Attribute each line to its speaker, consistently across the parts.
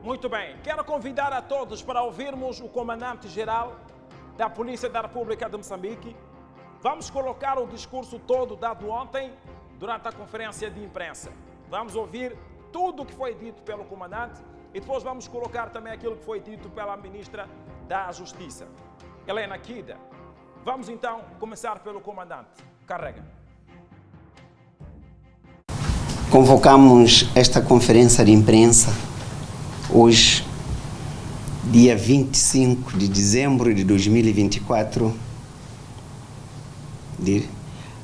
Speaker 1: Muito bem, quero convidar a todos para ouvirmos o comandante-geral da Polícia da República de Moçambique. Vamos colocar o discurso todo dado ontem durante a conferência de imprensa. Vamos ouvir tudo o que foi dito pelo comandante e depois vamos colocar também aquilo que foi dito pela ministra da Justiça, Helena Kida. Vamos então começar pelo comandante. Carrega.
Speaker 2: Convocamos esta conferência de imprensa hoje, dia 25 de dezembro de 2024,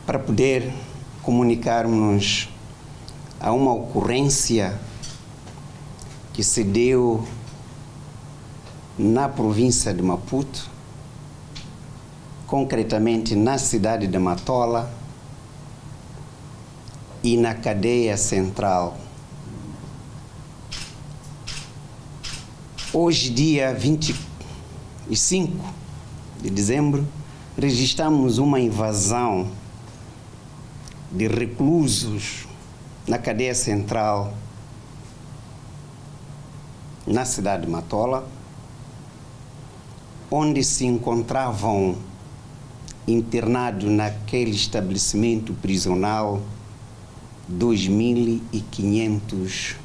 Speaker 2: para poder comunicarmos a uma ocorrência que se deu na província de Maputo, concretamente na cidade de Matola e na cadeia central. Hoje, dia 25 de dezembro, registramos uma invasão de reclusos na cadeia central na cidade de Matola, onde se encontravam internados naquele estabelecimento prisional 2.500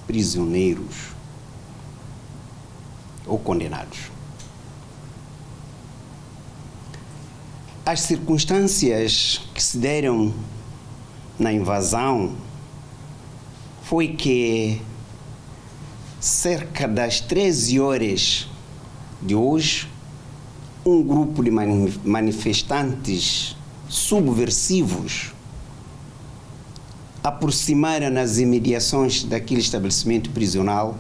Speaker 2: prisioneiros ou condenados. As circunstâncias que se deram na invasão foi que cerca das 13 horas de hoje, um grupo de manifestantes subversivos aproximaram nas imediações daquele estabelecimento prisional,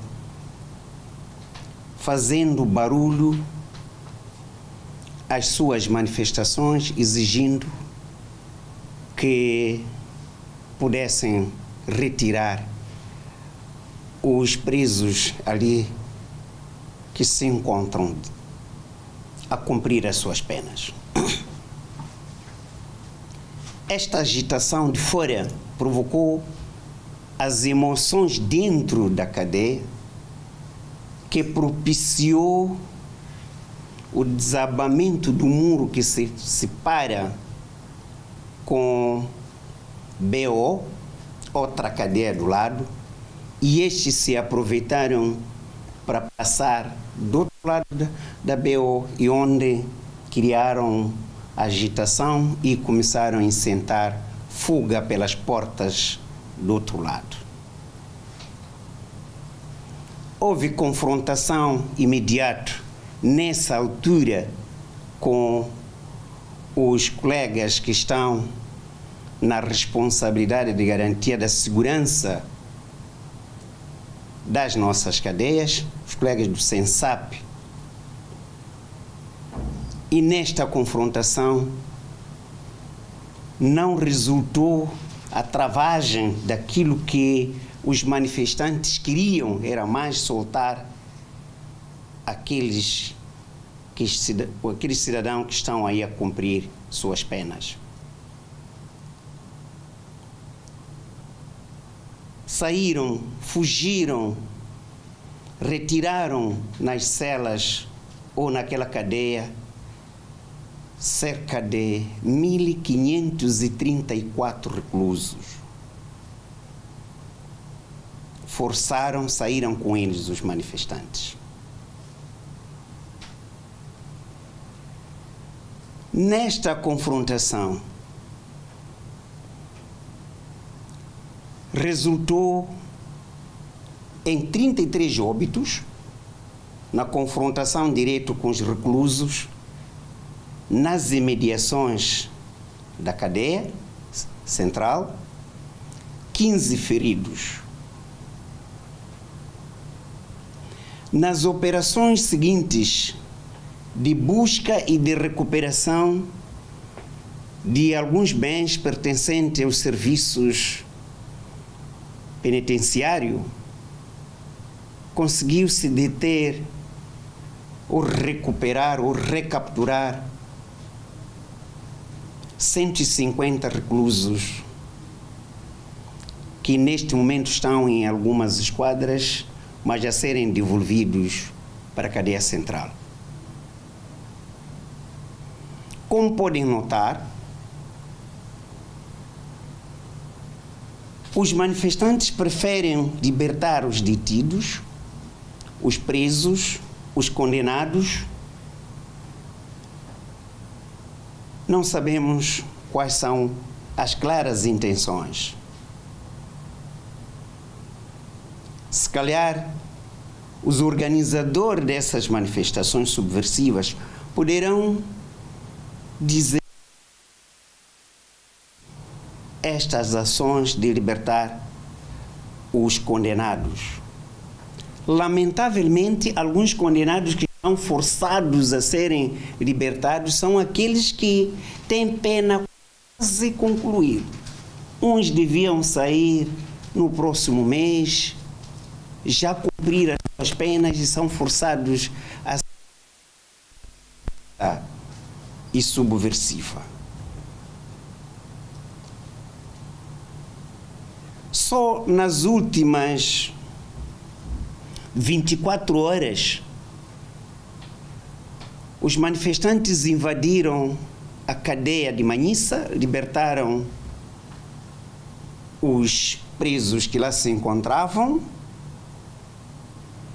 Speaker 2: fazendo barulho às suas manifestações, exigindo que pudessem retirar os presos ali que se encontram a cumprir as suas penas. Esta agitação de fora provocou as emoções dentro da cadeia, que propiciou o desabamento do muro que se separa com BO, outra cadeia do lado, e estes se aproveitaram para passar do outro lado da BO, e onde criaram agitação e começaram a incentar fuga pelas portas do outro lado. Houve confrontação imediata nessa altura com os colegas que estão na responsabilidade de garantia da segurança das nossas cadeias, os colegas do SENSAP. E nesta confrontação não resultou a travagem daquilo que os manifestantes queriam, era mais soltar aqueles cidadãos que estão aí a cumprir suas penas. Saíram, fugiram, retiraram nas celas ou naquela cadeia cerca de 1.534 reclusos. Saíram com eles os manifestantes. Nesta confrontação, resultou em 33 óbitos na confrontação direta com os reclusos nas imediações da cadeia central, 15 feridos. Nas operações seguintes de busca e de recuperação de alguns bens pertencentes aos serviços penitenciários, conseguiu-se deter ou recuperar ou recapturar 150 reclusos que neste momento estão em algumas esquadras mas a serem devolvidos para a cadeia central. Como podem notar, os manifestantes preferem libertar os detidos, os presos, os condenados. Não sabemos quais são as claras intenções. Se calhar, os organizadores dessas manifestações subversivas poderão dizer estas ações de libertar os condenados. Lamentavelmente, alguns condenados que são forçados a serem libertados são aqueles que têm pena quase concluída. Uns deviam sair no próximo mês, já cumprir as suas penas e são forçados a e subversiva. Só nas últimas 24 horas, os manifestantes invadiram a cadeia de Manhissa, libertaram os presos que lá se encontravam,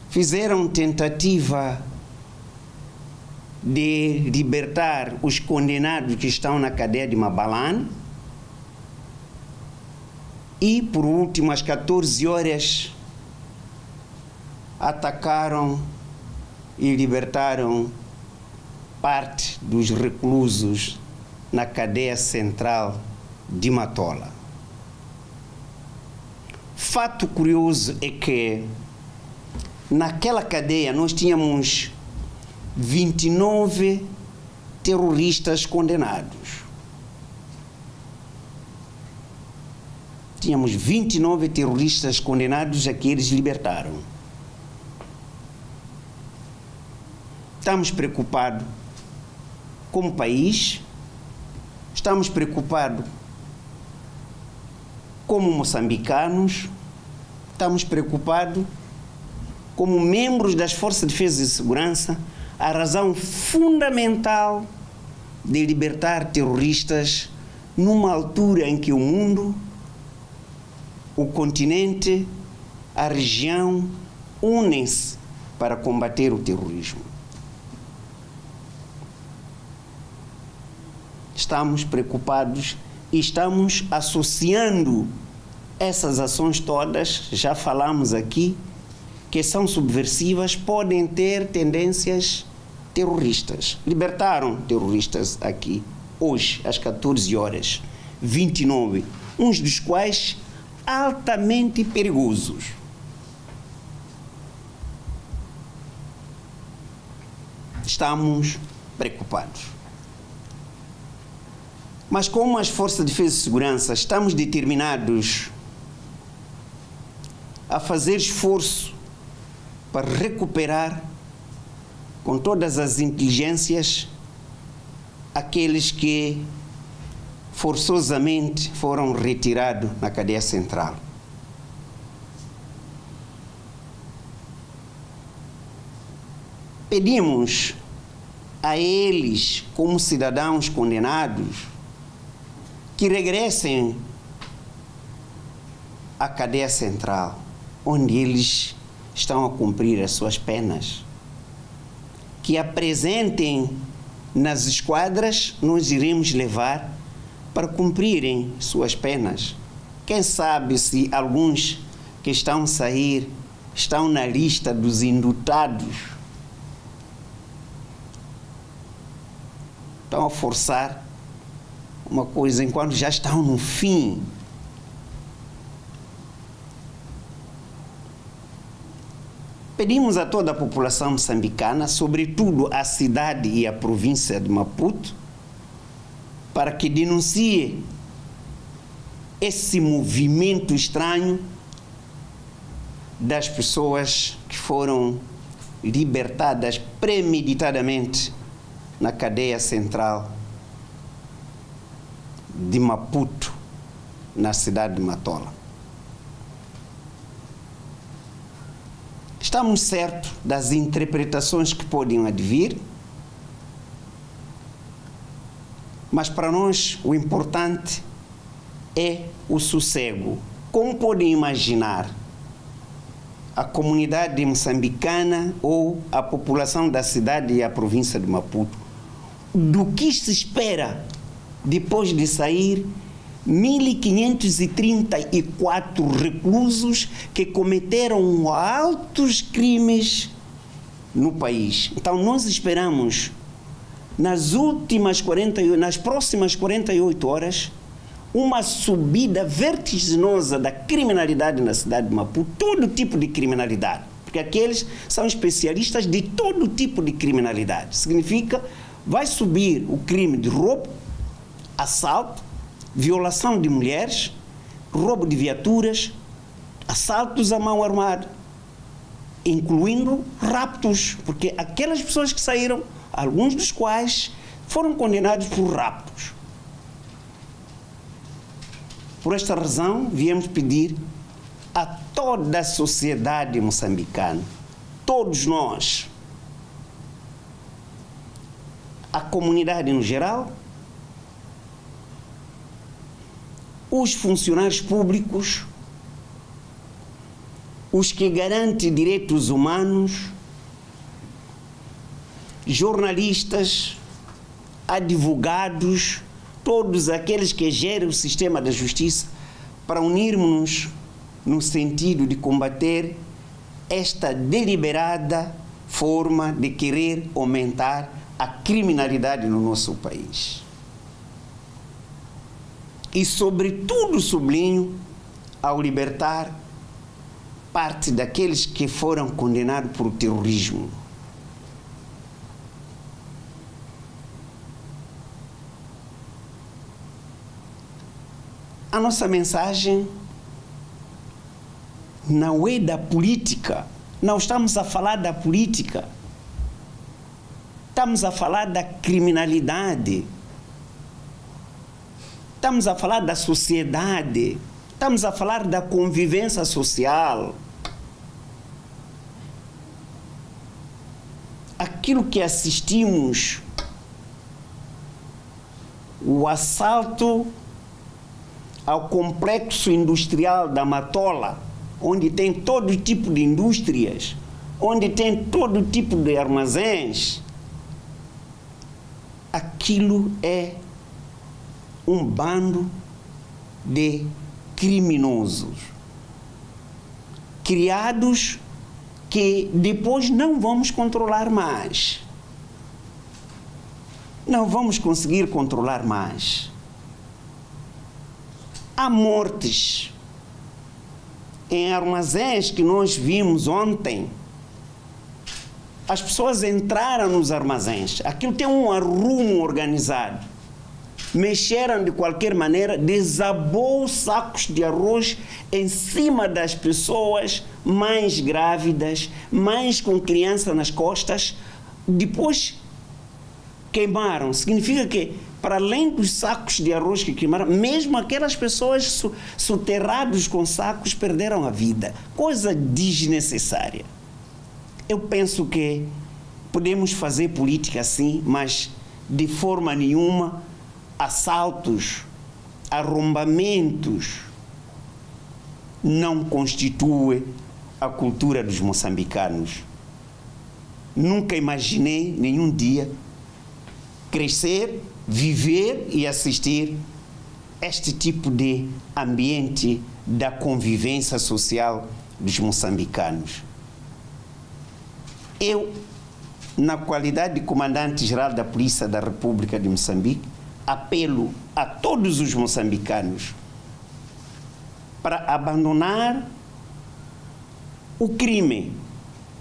Speaker 2: fizeram tentativa de libertar os condenados que estão na cadeia de Mabalane e, por último, às 14 horas, atacaram e libertaram parte dos reclusos na cadeia central de Matola. Fato curioso é que naquela cadeia nós tínhamos 29 terroristas condenados. Tínhamos 29 terroristas condenados a que eles libertaram. Estamos preocupados como país, estamos preocupados como moçambicanos, estamos preocupados como membros das Forças de Defesa e Segurança. A razão fundamental de libertar terroristas numa altura em que o mundo, o continente, a região unem-se para combater o terrorismo. Estamos preocupados e estamos associando essas ações todas, já falamos aqui, que são subversivas, podem ter tendências terroristas. Libertaram terroristas aqui, hoje, às 14 horas, 29, uns dos quais altamente perigosos. Estamos preocupados. Mas como as Forças de Defesa e Segurança estamos determinados a fazer esforço para recuperar com todas as inteligências aqueles que forçosamente foram retirados na cadeia central. Pedimos a eles, como cidadãos condenados, que regressem à cadeia central, onde eles estão a cumprir as suas penas, que apresentem nas esquadras, nós iremos levar para cumprirem suas penas. Quem sabe se alguns que estão a sair estão na lista dos indultados, estão a forçar uma coisa enquanto já estão no fim. Pedimos a toda a população moçambicana, sobretudo a cidade e a província de Maputo, para que denuncie esse movimento estranho das pessoas que foram libertadas premeditadamente na cadeia central de Maputo, na cidade de Matola. Estamos certos das interpretações que podem advir, mas para nós o importante é o sossego. Como podem imaginar, a comunidade moçambicana ou a população da cidade e a província de Maputo, do que se espera depois de sair 1.534 reclusos que cometeram altos crimes no país. Então nós esperamos nas próximas 48 horas uma subida vertiginosa da criminalidade na cidade de Maputo, todo tipo de criminalidade, porque aqueles são especialistas de todo tipo de criminalidade. Significa, vai subir o crime de roubo, assalto, violação de mulheres, roubo de viaturas, assaltos a mão armada, incluindo raptos, porque aquelas pessoas que saíram, alguns dos quais foram condenados por raptos. Por esta razão, viemos pedir a toda a sociedade moçambicana, todos nós, a comunidade no geral, os funcionários públicos, os que garantem direitos humanos, jornalistas, advogados, todos aqueles que gerem o sistema da justiça, para unirmos-nos no sentido de combater esta deliberada forma de querer aumentar a criminalidade no nosso país. E, sobretudo, sublinho, ao libertar parte daqueles que foram condenados por terrorismo. A nossa mensagem não é da política, não estamos a falar da política, estamos a falar da criminalidade, estamos a falar da sociedade, estamos a falar da convivência social. Aquilo que assistimos, o assalto ao complexo industrial da Matola, onde tem todo tipo de indústrias, onde tem todo tipo de armazéns, aquilo é um bando de criminosos, criados que depois não vamos controlar mais. Não vamos conseguir controlar mais. Há mortes em armazéns que nós vimos ontem. As pessoas entraram nos armazéns, aquilo tem um arrumo organizado. Mexeram de qualquer maneira, desabou sacos de arroz em cima das pessoas mais grávidas, mais com criança nas costas. Depois queimaram. Significa que, para além dos sacos de arroz que queimaram, mesmo aquelas pessoas soterradas com sacos perderam a vida. Coisa desnecessária. Eu penso que podemos fazer política assim, mas de forma nenhuma assaltos, arrombamentos não constituem a cultura dos moçambicanos. Nunca imaginei nenhum dia crescer, viver e assistir este tipo de ambiente da convivência social dos moçambicanos. Eu, na qualidade de comandante-geral da Polícia da República de Moçambique, apelo a todos os moçambicanos para abandonar o crime,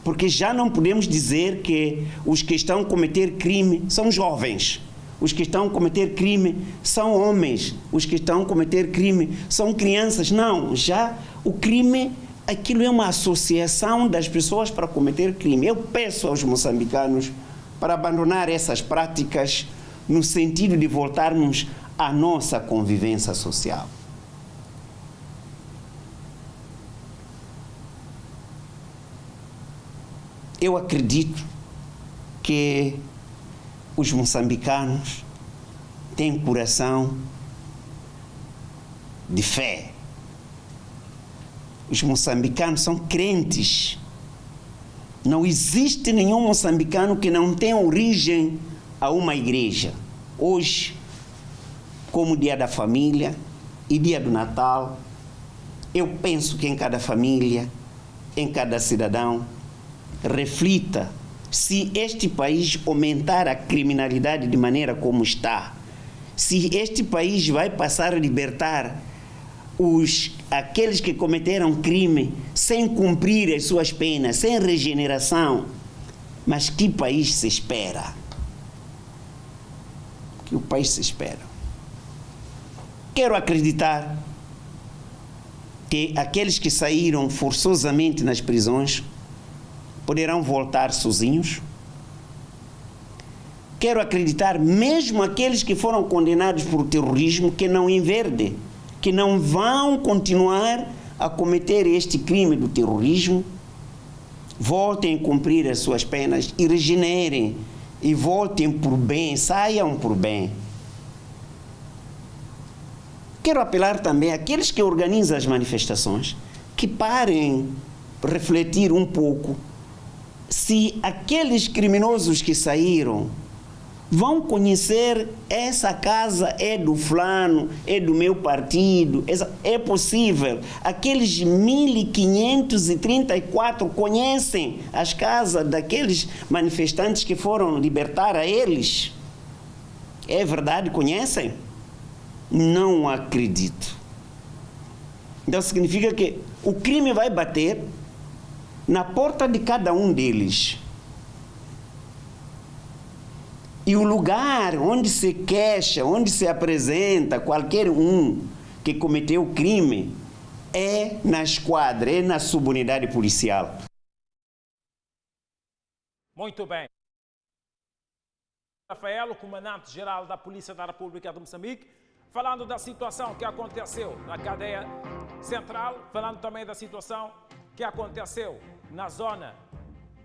Speaker 2: porque já não podemos dizer que os que estão a cometer crime são jovens, os que estão a cometer crime são homens, os que estão a cometer crime são crianças. Não, já o crime, aquilo é uma associação das pessoas para cometer crime. Eu peço aos moçambicanos para abandonar essas práticas no sentido de voltarmos à nossa convivência social. eu acredito que os moçambicanos têm coração de fé. Os moçambicanos são crentes. Não existe nenhum moçambicano que não tenha origem a uma igreja. Hoje, como dia da família e dia do Natal, eu penso que em cada família, em cada cidadão, reflita se este país aumentar a criminalidade de maneira como está, se este país vai passar a libertar aqueles que cometeram crime sem cumprir as suas penas, sem regeneração. Mas que país se espera? Que o país se espera? Quero acreditar que aqueles que saíram forçosamente nas prisões poderão voltar sozinhos. Quero acreditar, mesmo aqueles que foram condenados por terrorismo, que não inverdem, que não vão continuar a cometer este crime do terrorismo, voltem a cumprir as suas penas e regenerem, e voltem por bem, saiam por bem. Quero apelar também àqueles que organizam as manifestações, que parem refletir um pouco se aqueles criminosos que saíram vão conhecer essa casa é do fulano, é do meu partido. É possível. Aqueles 1.534 conhecem as casas daqueles manifestantes que foram libertar a eles. É verdade, conhecem? Não acredito. Então significa que o crime vai bater na porta de cada um deles. E o lugar onde se queixa, onde se apresenta qualquer um que cometeu crime é na esquadra, é na subunidade policial.
Speaker 1: Muito bem. Rafael, o comandante-geral da Polícia da República de Moçambique, falando da situação que aconteceu na cadeia central, falando também da situação que aconteceu na zona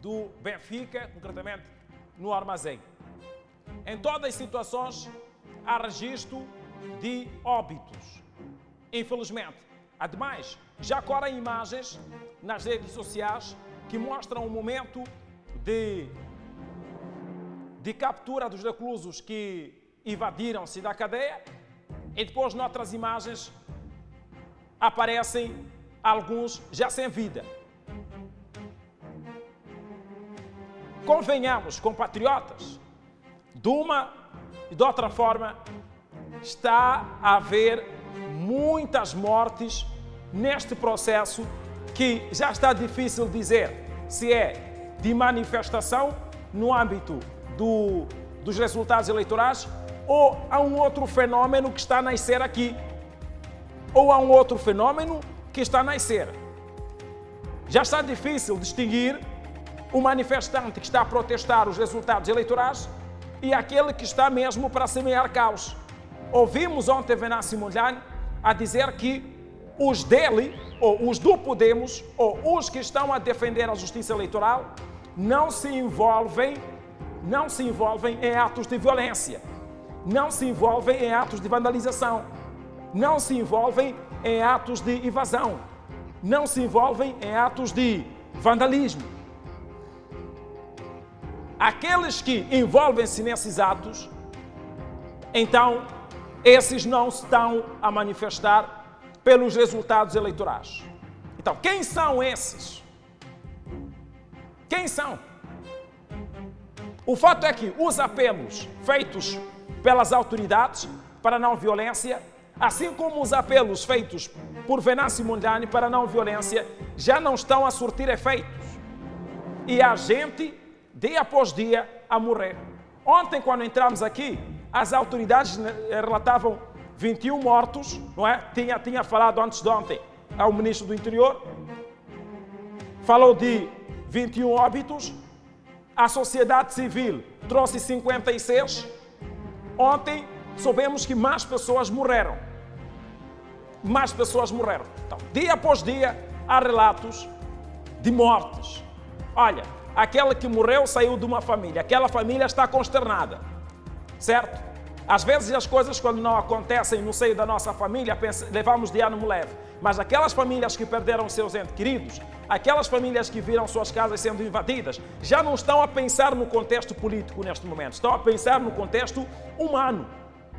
Speaker 1: do Benfica, concretamente no armazém. Em todas as situações, há registro de óbitos. Infelizmente. Ademais, já correm imagens nas redes sociais que mostram o momento de captura dos reclusos que invadiram-se da cadeia e depois, noutras imagens, aparecem alguns já sem vida. Convenhamos, compatriotas, de uma e de outra forma, está a haver muitas mortes neste processo que já está difícil dizer se é de manifestação no âmbito dos resultados eleitorais ou há um outro fenômeno que está a nascer aqui. Ou há um outro fenômeno que está a nascer. Já está difícil distinguir o manifestante que está a protestar os resultados eleitorais e aquele que está mesmo para semear caos. Ouvimos ontem Venâncio Mondlane a dizer que os dele, ou os do Podemos, ou os que estão a defender a justiça eleitoral, não se envolvem em atos de violência, não se envolvem em atos de vandalização, não se envolvem em atos de invasão, não se envolvem em atos de vandalismo. Aqueles que envolvem-se nesses atos, então, esses não estão a manifestar pelos resultados eleitorais. Então, quem são esses? Quem são? O fato é que os apelos feitos pelas autoridades para a não violência, assim como os apelos feitos por Venâncio Mondlane para a não violência, já não estão a surtir efeitos. E há gente, dia após dia, a morrer. Ontem, quando entramos aqui, as autoridades relatavam 21 mortos, não é? Tinha falado antes de ontem ao Ministro do Interior, falou de 21 óbitos, a sociedade civil trouxe 56, ontem soubemos que mais pessoas morreram. Mais pessoas morreram. Então, dia após dia, há relatos de mortes. Olha, aquele que morreu saiu de uma família, aquela família está consternada, certo? Às vezes as coisas quando não acontecem no seio da nossa família, levamos de ânimo leve, mas aquelas famílias que perderam seus entes queridos, aquelas famílias que viram suas casas sendo invadidas, já não estão a pensar no contexto político neste momento, estão a pensar no contexto humano.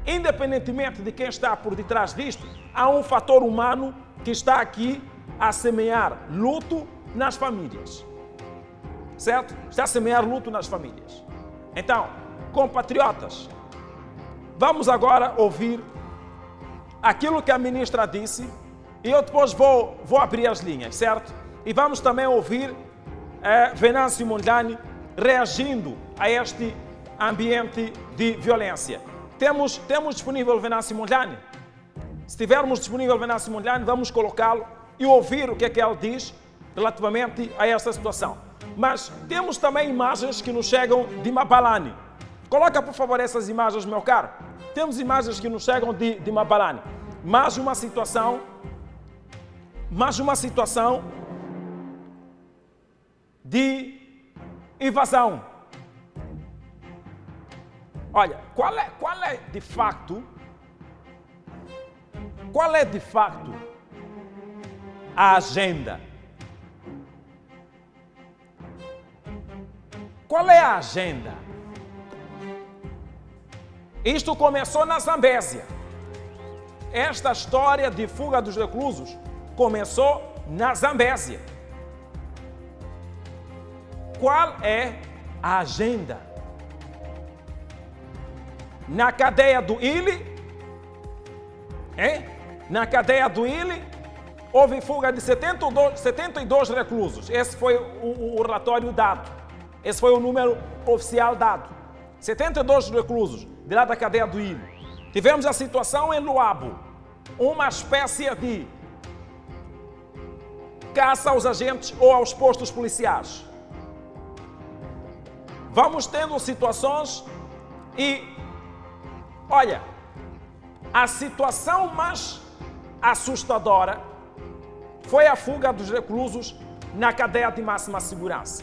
Speaker 1: Independentemente de quem está por detrás disto, há um fator humano que está aqui a semear luto nas famílias. Certo? Está a semear luto nas famílias. Então, compatriotas, vamos agora ouvir aquilo que a ministra disse e eu depois vou abrir as linhas, certo? E vamos também ouvir Venâncio Mondlane reagindo a este ambiente de violência. Temos disponível Venâncio Mondlane? Se tivermos disponível Venâncio Mondlane, vamos colocá-lo e ouvir o que é que ele diz relativamente a esta situação. Mas temos também imagens que nos chegam de Mabalane. Coloca, por favor, essas imagens, meu caro. Temos imagens que nos chegam de Mabalane. Mais uma situação de invasão. Olha, qual é de facto a agenda? Qual é a agenda? Isto começou na Zambésia. Esta história de fuga dos reclusos começou na Zambésia. Qual é a agenda? Na cadeia do Ili, Na cadeia do Ili, houve fuga de 72 reclusos. Esse foi o relatório dado. Esse foi o número oficial dado. 72 reclusos de lá da cadeia do Ili. Tivemos a situação em Luabo, uma espécie de caça aos agentes ou aos postos policiais. Vamos tendo situações e, olha, a situação mais assustadora foi a fuga dos reclusos na cadeia de máxima segurança.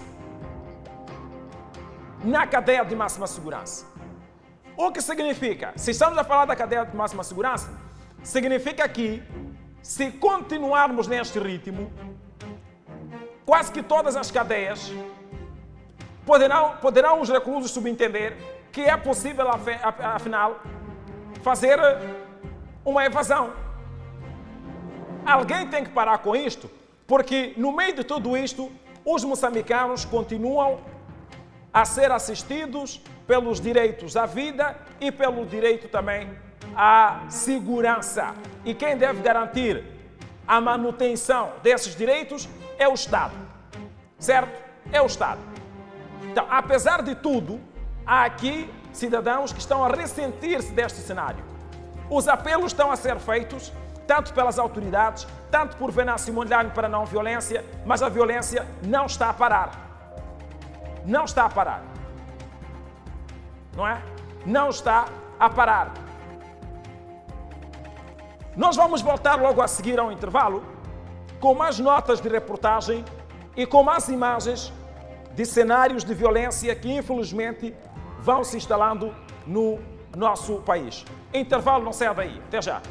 Speaker 1: Na cadeia de máxima segurança. O que significa? Se estamos a falar da cadeia de máxima segurança, significa que, se continuarmos neste ritmo, quase que todas as cadeias poderão os reclusos subentender que é possível, afinal, fazer uma evasão. Alguém tem que parar com isto, porque no meio de tudo isto, os moçambicanos continuam a ser assistidos pelos direitos à vida e pelo direito também à segurança. E quem deve garantir a manutenção desses direitos é o Estado. Certo? É o Estado. Então, apesar de tudo, há aqui cidadãos que estão a ressentir-se deste cenário. Os apelos estão a ser feitos, tanto pelas autoridades, tanto por Venâncio Mondlane para a não violência, mas a violência não está a parar. Não está a parar. Não é? Não está a parar. Nós vamos voltar logo a seguir ao intervalo com mais notas de reportagem e com mais imagens de cenários de violência que, infelizmente, vão se instalando no nosso país. Intervalo, não saia daí. Até já.